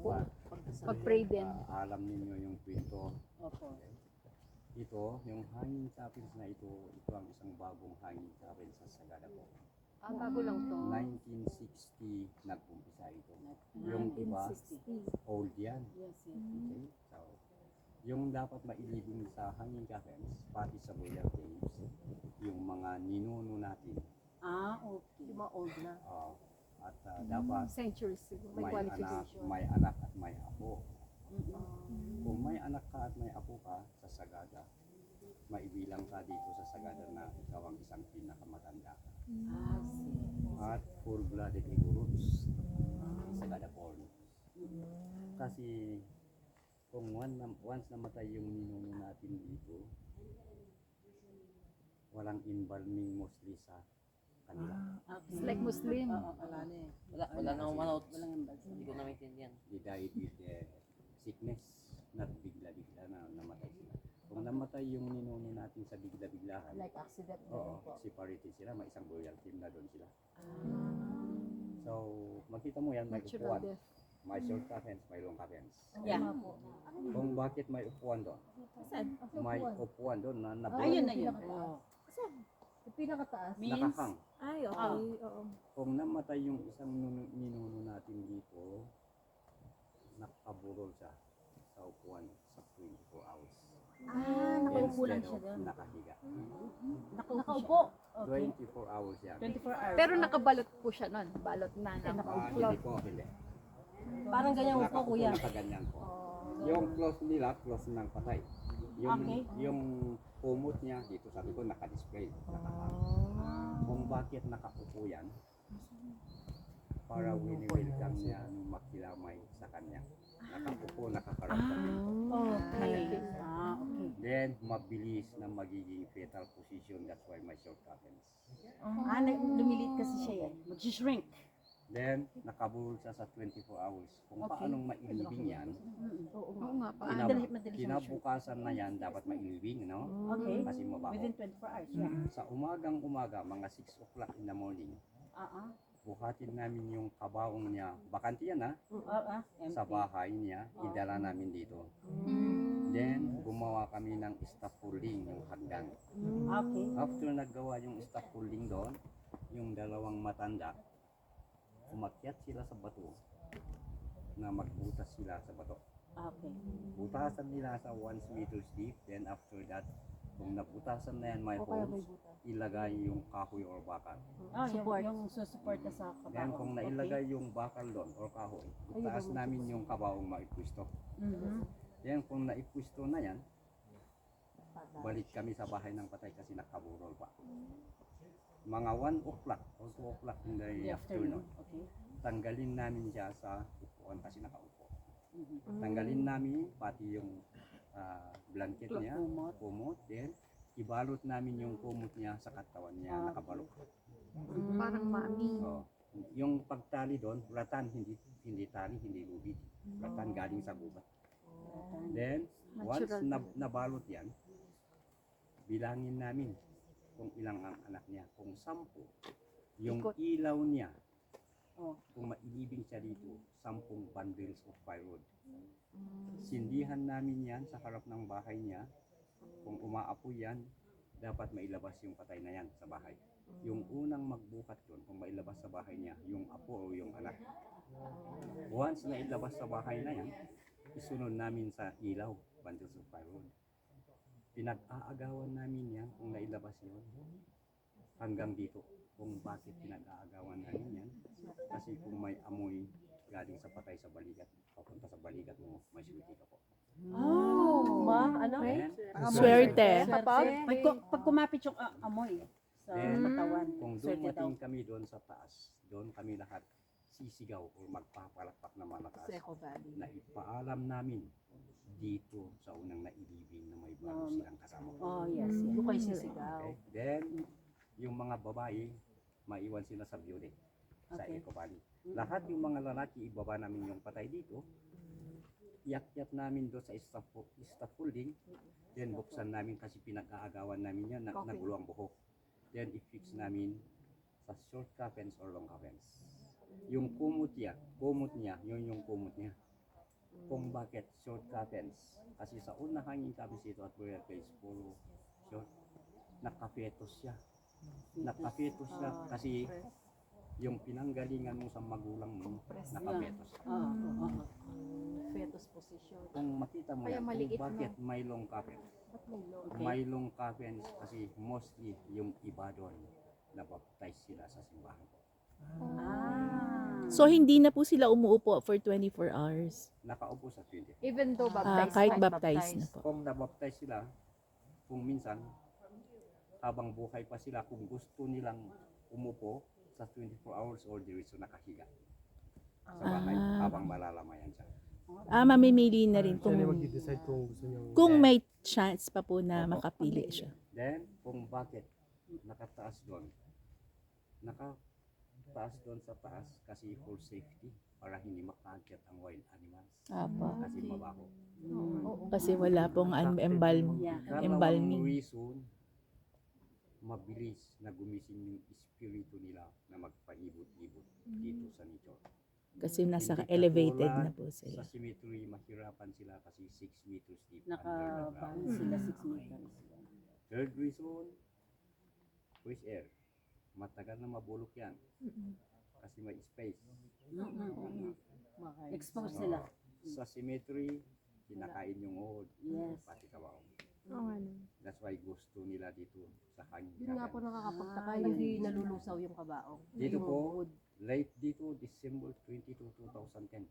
Opo. Pagkasal. Mag-pray din. Alam ninyo yung kwento. Opo. Ito, yung hanging chapels na ito ang isang bagong hanging chapel sa Sagada po. Bago lang to. 1960 nag-umpisa ito. Yung iba, 1960. old yan. Yes, yes. Okay? So, yung dapat mailibing sa hanging chapels, pati sa Royal Caves, yung mga ninuno natin. Okay. Yung mga old na. At dapat Centuries siguro. May may anak, qualification. may anak at may apo. Mm-mm. Kung may anak ka at may apo ka sa Sagada, maibilang ka dito sa Sagada na ikaw ang isang pinakamatanda. At full-blooded Igorots, Sagada born. Kasi kung once namatay yung ninuno natin dito, walang embalming mostly sa kanila. Okay. It's like Muslim. Oo, wala na eh. Wala nang manout. Walang embalsam. Hindi ko na maintindihan. They died with sickness, not bigla-bigla na namatay sila. Kung namatay yung ninuno natin sa bigla-biglahan, Like accident. separated sila, may isang burial team na doon sila. So, makita mo yan, may Natural upuan. death. May short coffins, may long coffins. Yeah. Kung bakit may upuan doon? May upuan doon na Ayun na yun. Yung pinakataas. Means, nakahang. Ay, okay. Oo. Kung namatay yung isang ninuno natin dito, nakaburol siya sa upuan sa 24 hours. nakaupo lang Instead siya of doon. nakahiga. Nakaupo. Okay. 24 hours yan. 24 hours. Pero nakabalot po siya nun. Balot na. Hindi po, hindi. Parang ganyan upo, Nakaupo, kuya. nakaganyan po. Yung close nila, close ng patay. Yung, Okay. yung kumot niya, dito sabi ko, naka-display. Nakahang. Kung bakit nakaupo yan, para wini-welcome niya nung makilamay sa kanya. Nakaupo, nakakarap sa Okay. Okay. Then, mabilis na magiging fetal position. That's why may short coffins. Lumilit kasi siya eh. Mag-shrink. Then, nakaburol siya sa 24 hours. Kung paanong mailibing yan, Oo nga pa. Madali siyang kinabukasan na yan, dapat mailibing, no? Okay. Kasi mabaho. Within 24 hours. Yeah. Sa umagang-umaga, mga 6 o'clock in the morning, buhatin namin yung kabaong niya. Bakante yan, ha? Sa bahay niya, idala namin dito. Then, gumawa kami ng scaffolding, yung hagdan. Okay. After naggawa yung scaffolding doon, yung dalawang matanda, umakyat sila sa bato na magbutas sila sa bato. Okay. Butasan nila sa 1 meters deep, then after that, kung nabutasan na yan may holes, ilagay yung kahoy or bakal. Yung susuporta sa kabaong. Then kung nailagay yung bakal doon or kahoy, itaas namin yung kabaong maipwisto. Then kung naipwisto na yan, balik kami sa bahay ng patay kasi nakaburol pa. Mga 1 o'clock or 2 o'clock in the afternoon, Okay. tanggalin namin siya sa upuan kasi nakaupo. Tanggalin namin pati yung blanket niya, kumot, then ibalot namin yung kumot niya sa katawan niya, nakabalot. Parang mami. So, yung pagtali doon, ratan, hindi tali, hindi lubid. Ratan galing sa gubat. Then, once nabalot yan, bilangin namin kung ilang ang anak niya. Kung 10, yung ilaw niya, kung mailibing siya dito, 10 bundles of firewood. Sindihan namin yan sa harap ng bahay niya. Kung umaapoy yan, dapat mailabas yung patay na yan sa bahay. Yung unang magbukat doon, kung mailabas sa bahay niya, yung apo o yung anak. Once na ilabas sa bahay na yan, isunod namin sa ilaw, bundles of firewood. Pinag-aagawan namin yan kung nailabas yun hanggang dito. Kung bakit pinag-aagawan namin yan, kasi kung may amoy galing sa patay sa balikat, papunta sa balikat mo, may swerte ka po. Ano? Swerte. Pag kumapit yung amoy sa katawan. Kung dumating kami doon sa taas, doon kami lahat sisigaw o magpapalakpak na malakas na ipaalam namin dito sa unang nailibing na may bago silang kasama. Yes. Doon kayo sisigaw. Okay? Then, yung mga babae, maiwan sila sa Biole, sa Eco Valley. Lahat yung mga lalaki, ibaba namin yung patay dito, iyakyat namin doon sa scaffolding, then buksan namin kasi pinag-aagawan namin yan, nagulo ang buhok. Then i-fix namin sa short coffins or long coffins. Yung kumot niya, yun yung kumot niya. Kung bakit short capens. Kasi sa unang hanging capens dito at burial place, puro short. Nakafetos siya. Nakafetos siya kasi yung pinanggalingan mo sa magulang mo, nakafetos siya. Fetus position. Kung makita mo Kaya yan, maliit, kung bakit may long capens. Ba't may law? May long capens kasi mostly yung iba doon nabaptize sila sa simbahan. So hindi na po sila umuupo for 24 hours. Nakaupo sa 20. Even though baptized Kahit pa. baptized na po. Kung nabaptize sila, kung minsan, habang buhay pa sila, kung gusto nilang umupo sa 24 hours or diretso nakahiga sa bahay habang malalamayan siya. Mamimili na rin Siya na kung, mag-decide kung gusto niyo. kung may chance pa po na makapili siya. Then, kung bakit nakataas doon sa taas kasi for safety para hindi makaakyat ang wild animals Apo. kasi mabaho. Kasi wala pong embalm. Ikalawang Embalming. reason, mabilis na gumising yung espiritu nila na magpaibot-ibot dito sa nature. Kasi nasa Hindi elevated katulad na po sila. Sa cemetery, mahirapan sila kasi 6 meters deep Naka-bound underground. sila 6 meters. Third reason, fresh air. Matagal na mabulok yan. Kasi may space. Exposed sila. Sa cemetery, kinakain yung uhod. Yes. Pati kabaw. Oo nga no. That's why gusto nila dito sa hangin. Yun nga po nakakapagtaka, hindi nalulusaw yung kabaong. Dito Yung po, wood. late dito, December 22, 2010.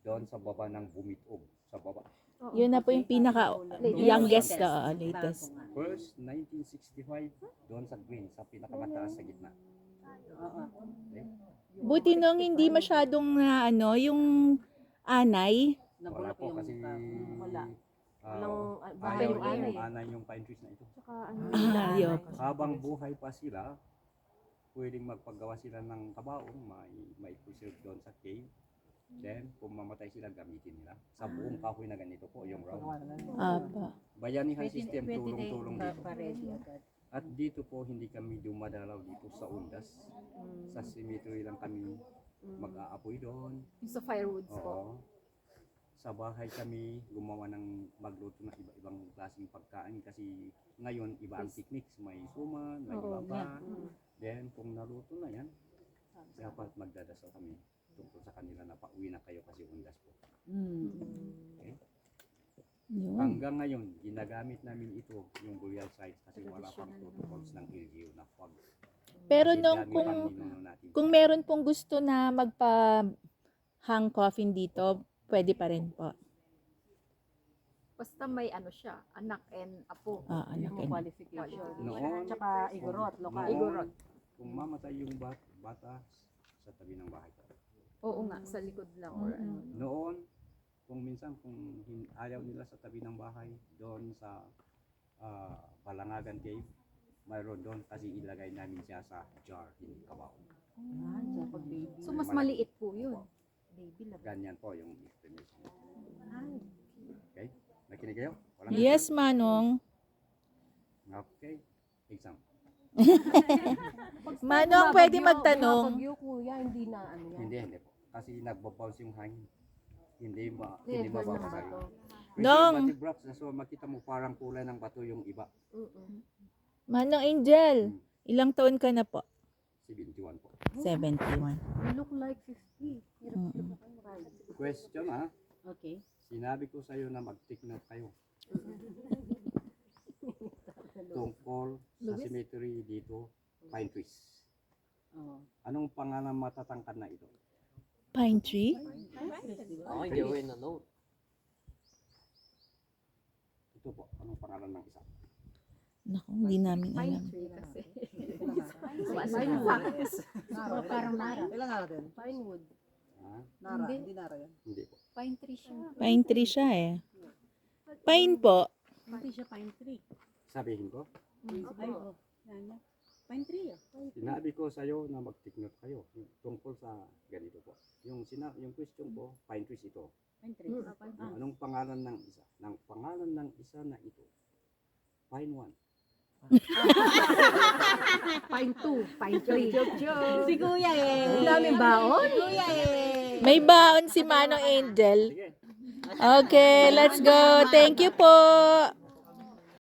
Doon sa baba ng Bumitob. Sa baba. Yun na po yung pinaka youngest latest. First, 1965, doon sa green, sa pinakamataas sa gitna. Okay? Buti nung hindi masyadong na yung anay. Wala Nabulok po yung kasi Wala. ah, Walang bahay ayaw yung niya anay. yung anay yung pine trees na ito. Tsaka ano, Ayop. Habang buhay pa sila, pwedeng magpagawa sila ng kabaong, may preserve doon sa cave. Then, kung mamatay sila, gamitin nila. Sa buong kahoy na ganito po, yung round. Apa. Bayanihan system, tulong-tulong dito. Pa-ready agad. At dito po, hindi kami dumadalaw dito sa Undas. Sa cemetery lang kami mag-aapoy doon. yung sa firewoods po. Oo. Sa bahay kami gumawa ng magluto ng iba-ibang klaseng pagkain kasi ngayon iba ang techniques, may suman, may iba pa. Then kung naluto na yan, dapat magdadasal kami tungkol sa kanila na pauwi na kayo kasi undas po. Okay? Yun. Hanggang ngayon, ginagamit namin ito, yung burial sites kasi wala pang protocols ng LGU na fog. Pero Kasi nung dami kung pang ninuno natin. kung meron pong gusto na magpa-hang coffin dito, pwede pa rin po. Basta may ano siya, anak and apo. Anak Yung and qualification. Noon, Tsaka igorot, lokal. noon, kung mamatay yung bata sa tabi ng bahay. Oo nga, sa likod lang or ano. Noon, kung minsan kung ayaw nila sa tabi ng bahay, doon sa Balangagan Cave, mayroon doon kasi ilagay namin siya sa jar, hindi kabaw. Pag baby. So mas maliit po yun. Baby lang. Ganyan po yung explanation. Okay? Nakinig kayo? Walang Yes, Manong. Okay. Exam. Manong, pwede magtanong. Bagyo, kuya, hindi na ano yan. Hindi po. Kasi nagbabounce yung hangin. Hindi Level ng mababasa bato. yun. Nong. So makita mo parang kulay ng bato yung iba. Manong Angel, ilang taon ka na po? 71 po. 71. You look like 50. Question ha? Okay. Sinabi ko sa'yo na mag-take note kayo. Tungkol sa cemetery dito, pine trees. Oh. Anong pangalan matatangkad na ito? Pine tree? Ako hindi ako na note. Ito po, anong pangalan ng isa? Naku, hindi namin Pine alam. tree kasi. Parang nara. Ilang araw din? Pinewood. Ha? Nara, Hindi. hindi nara yan. Hindi po. Pine tree siya. Pine tree siya eh. Pine po. Hindi siya pine tree. Sabihin ko, Ay, oh. Yan. Pine tree. sinabi ko sa'yo na mag-take note kayo tungkol sa ganito po. Yung question ko, pine trees ito. Pine tree. Anong pangalan ng isa? Ng pangalan ng isa na ito, pine 1. Pine 2. Pine 3. Si Kuya eh. Ang daming baon. Si Kuya eh. May baon si Manong Angel. Sige, Okay, let's go. Thank you po.